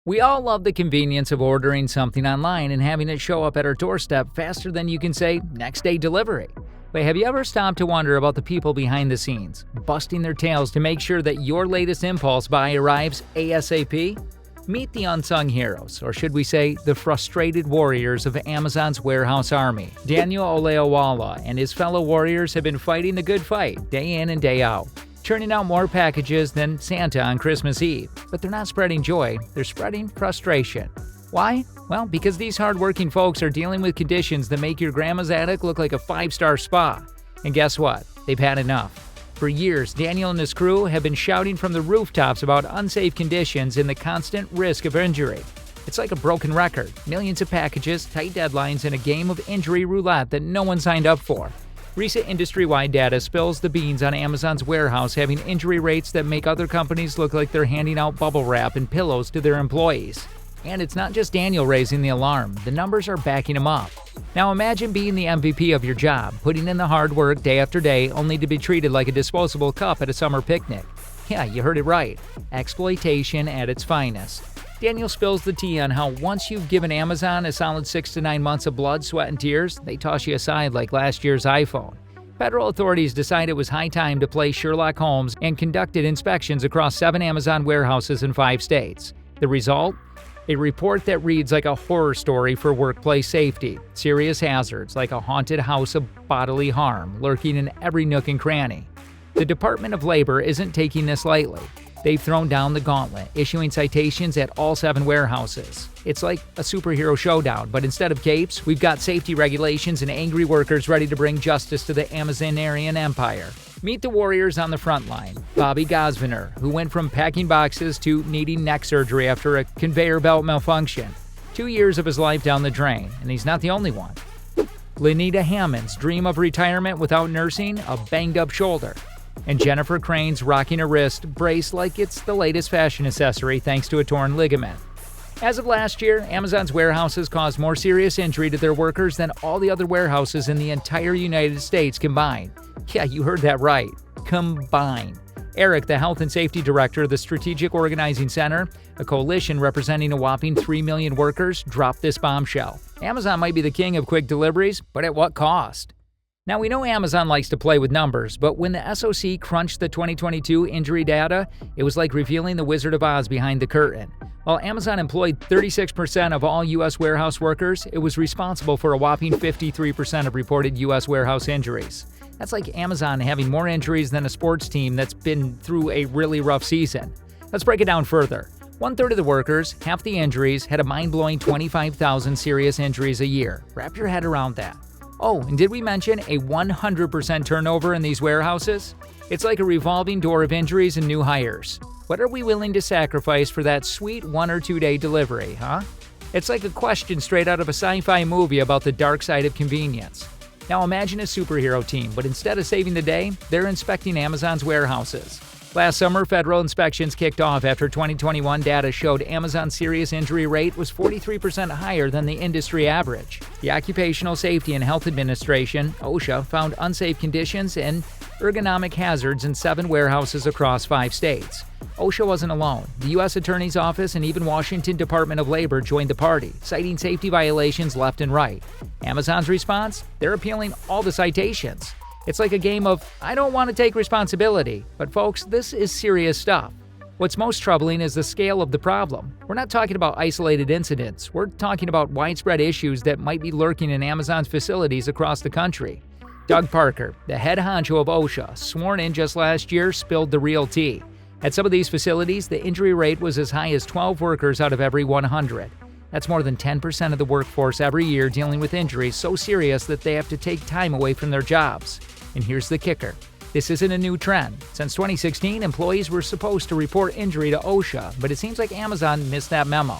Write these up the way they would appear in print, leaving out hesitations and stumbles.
We all love the convenience of ordering something online and having it show up at our doorstep faster than you can say next day delivery. But have you ever stopped to wonder about the people behind the scenes, busting their tails to make sure that your latest impulse buy arrives ASAP? Meet the unsung heroes, or should we say, the frustrated warriors of Amazon's warehouse army. Daniel Oleowala and his fellow warriors have been fighting the good fight day in and day out, churning out more packages than Santa on Christmas Eve. But they're not spreading joy, they're spreading frustration. Why? Well, because these hardworking folks are dealing with conditions that make your grandma's attic look like a 5-star spa. And guess what? They've had enough. For years, Daniel and his crew have been shouting from the rooftops about unsafe conditions and the constant risk of injury. It's like a broken record, millions of packages, tight deadlines, and a game of injury roulette that no one signed up for. Recent industry-wide data spills the beans on Amazon's warehouse having injury rates that make other companies look like they're handing out bubble wrap and pillows to their employees. And it's not just Daniel raising the alarm, the numbers are backing him up. Now imagine being the MVP of your job, putting in the hard work day after day, only to be treated like a disposable cup at a summer picnic. Yeah, you heard it right. Exploitation at its finest. Daniel spills the tea on how once you've given Amazon a solid 6 to 9 months of blood, sweat, and tears, they toss you aside like last year's iPhone. Federal authorities decided it was high time to play Sherlock Holmes and conducted inspections across 7 Amazon warehouses in 5 states. The result? A report that reads like a horror story for workplace safety. Serious hazards like a haunted house of bodily harm lurking in every nook and cranny. The Department of Labor isn't taking this lightly. They've thrown down the gauntlet, issuing citations at all 7 warehouses. It's like a superhero showdown, but instead of capes, we've got safety regulations and angry workers ready to bring justice to the Amazonarian empire. Meet the warriors on the front line. Bobby Gosvener, who went from packing boxes to needing neck surgery after a conveyor belt malfunction. 2 years of his life down the drain, and he's not the only one. Lenita Hammond's dream of retirement without nursing, a banged-up shoulder. And Jennifer Crane's rocking a wrist brace like it's the latest fashion accessory thanks to a torn ligament. As of last year, Amazon's warehouses caused more serious injury to their workers than all the other warehouses in the entire United States combined. Yeah, you heard that right. Combined. Eric, the Health and Safety Director of the Strategic Organizing Center, a coalition representing a whopping 3 million workers, dropped this bombshell. Amazon might be the king of quick deliveries, but at what cost? Now, we know Amazon likes to play with numbers, but when the SOC crunched the 2022 injury data, it was like revealing the Wizard of Oz behind the curtain. While Amazon employed 36% of all U.S. warehouse workers, it was responsible for a whopping 53% of reported U.S. warehouse injuries. That's like Amazon having more injuries than a sports team that's been through a really rough season. Let's break it down further. 1/3 of the workers, half the injuries, had a mind-blowing 25,000 serious injuries a year. Wrap your head around that. Oh, and did we mention a 100% turnover in these warehouses? It's like a revolving door of injuries and new hires. What are we willing to sacrifice for that sweet 1 or 2 day delivery, huh? It's like a question straight out of a sci-fi movie about the dark side of convenience. Now imagine a superhero team, but instead of saving the day, they're inspecting Amazon's warehouses. Last summer, federal inspections kicked off after 2021 data showed Amazon's serious injury rate was 43% higher than the industry average. The Occupational Safety and Health Administration, OSHA, found unsafe conditions and ergonomic hazards in 7 warehouses across 5 states. OSHA wasn't alone. The U.S. Attorney's Office and even Washington Department of Labor joined the party, citing safety violations left and right. Amazon's response? They're appealing all the citations. It's like a game of, I don't want to take responsibility. But folks, this is serious stuff. What's most troubling is the scale of the problem. We're not talking about isolated incidents. We're talking about widespread issues that might be lurking in Amazon's facilities across the country. Doug Parker, the head honcho of OSHA, sworn in just last year, spilled the real tea. At some of these facilities, the injury rate was as high as 12 workers out of every 100. That's more than 10% of the workforce every year dealing with injuries so serious that they have to take time away from their jobs. And here's the kicker. This isn't a new trend. Since 2016, employees were supposed to report injury to OSHA, but it seems like Amazon missed that memo.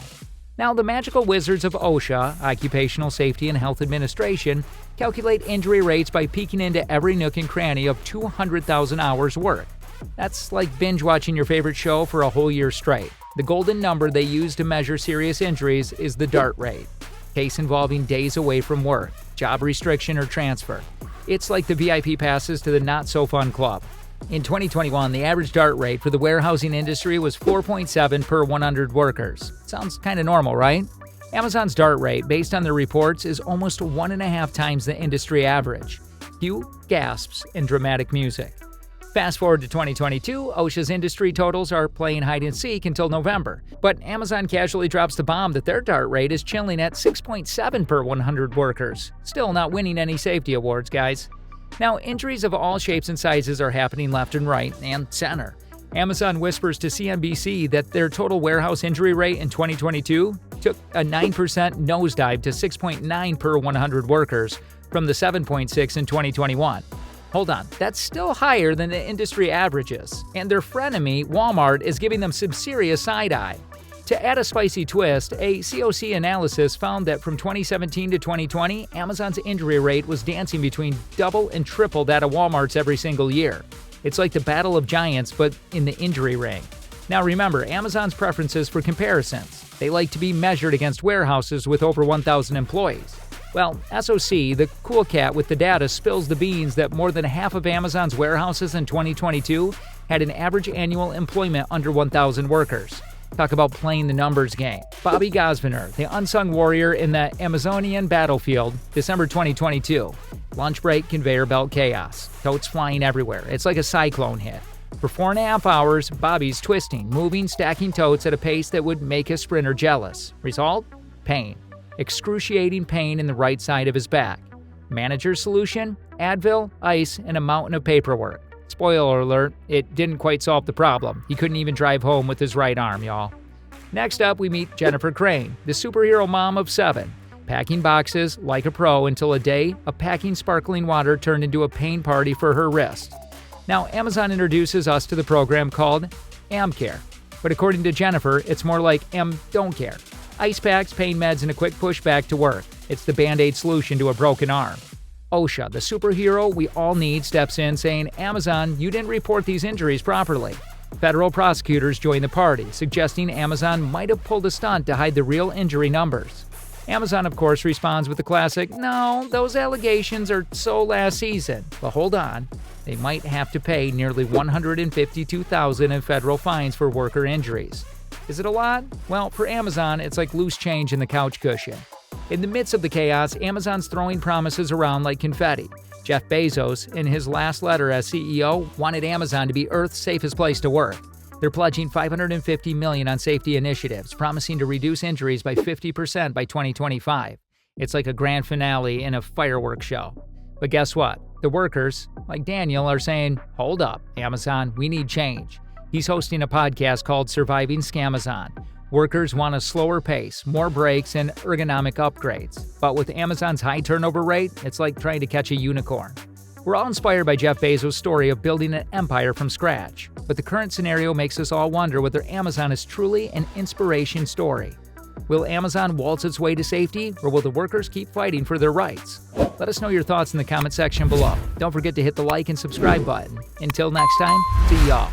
Now, the magical wizards of OSHA, Occupational Safety and Health Administration, calculate injury rates by peeking into every nook and cranny of 200,000 hours work. That's like binge watching your favorite show for a whole year straight. The golden number they use to measure serious injuries is the DART rate. Case involving days away from work, job restriction or transfer. It's like the VIP passes to the not-so-fun club. In 2021, the average DART rate for the warehousing industry was 4.7 per 100 workers. Sounds kind of normal, right? Amazon's DART rate, based on their reports, is almost 1.5 times the industry average. Cue gasps and dramatic music. Fast forward to 2022, OSHA's industry totals are playing hide-and-seek until November, but Amazon casually drops the bomb that their DART rate is chilling at 6.7 per 100 workers. Still not winning any safety awards, guys. Now, injuries of all shapes and sizes are happening left and right and center. Amazon whispers to CNBC that their total warehouse injury rate in 2022 took a 9% nosedive to 6.9 per 100 workers from the 7.6 in 2021. Hold on, that's still higher than the industry averages, and their frenemy, Walmart, is giving them some serious side-eye. To add a spicy twist, a COC analysis found that from 2017 to 2020, Amazon's injury rate was dancing between double and triple that of Walmart's every single year. It's like the battle of giants, but in the injury ring. Now remember, Amazon's preferences for comparisons. They like to be measured against warehouses with over 1,000 employees. Well, SOC, the cool cat with the data, spills the beans that more than half of Amazon's warehouses in 2022 had an average annual employment under 1,000 workers. Talk about playing the numbers game. Bobby Gosviner, the unsung warrior in the Amazonian battlefield, December 2022. Lunch break, conveyor belt chaos. Totes flying everywhere. It's like a cyclone hit. For 4.5 hours, Bobby's twisting, moving, stacking totes at a pace that would make a sprinter jealous. Result? Pain. Excruciating pain in the right side of his back. Manager's solution? Advil, ice, and a mountain of paperwork. Spoiler alert, it didn't quite solve the problem. He couldn't even drive home with his right arm, y'all. Next up, we meet Jennifer Crane, the superhero mom of 7, packing boxes like a pro until a day of packing sparkling water turned into a pain party for her wrist. Now, Amazon introduces us to the program called AmCare, but according to Jennifer, it's more like Don't Care. Ice packs, pain meds, and a quick push back to work. It's the Band-Aid solution to a broken arm. OSHA, the superhero we all need, steps in saying, Amazon, you didn't report these injuries properly. Federal prosecutors join the party, suggesting Amazon might have pulled a stunt to hide the real injury numbers. Amazon, of course, responds with the classic, no, those allegations are so last season. But hold on, they might have to pay nearly $152,000 in federal fines for worker injuries. Is it a lot? Well, for Amazon, it's like loose change in the couch cushion. In the midst of the chaos, Amazon's throwing promises around like confetti. Jeff Bezos, in his last letter as CEO, wanted Amazon to be Earth's safest place to work. They're pledging $550 million on safety initiatives, promising to reduce injuries by 50% by 2025. It's like a grand finale in a fireworks show. But guess what? The workers, like Daniel, are saying, hold up, Amazon, we need change. He's hosting a podcast called Surviving Scamazon. Workers want a slower pace, more breaks, and ergonomic upgrades. But with Amazon's high turnover rate, it's like trying to catch a unicorn. We're all inspired by Jeff Bezos' story of building an empire from scratch. But the current scenario makes us all wonder whether Amazon is truly an inspiration story. Will Amazon waltz its way to safety, or will the workers keep fighting for their rights? Let us know your thoughts in the comment section below. Don't forget to hit the like and subscribe button. Until next time, see y'all.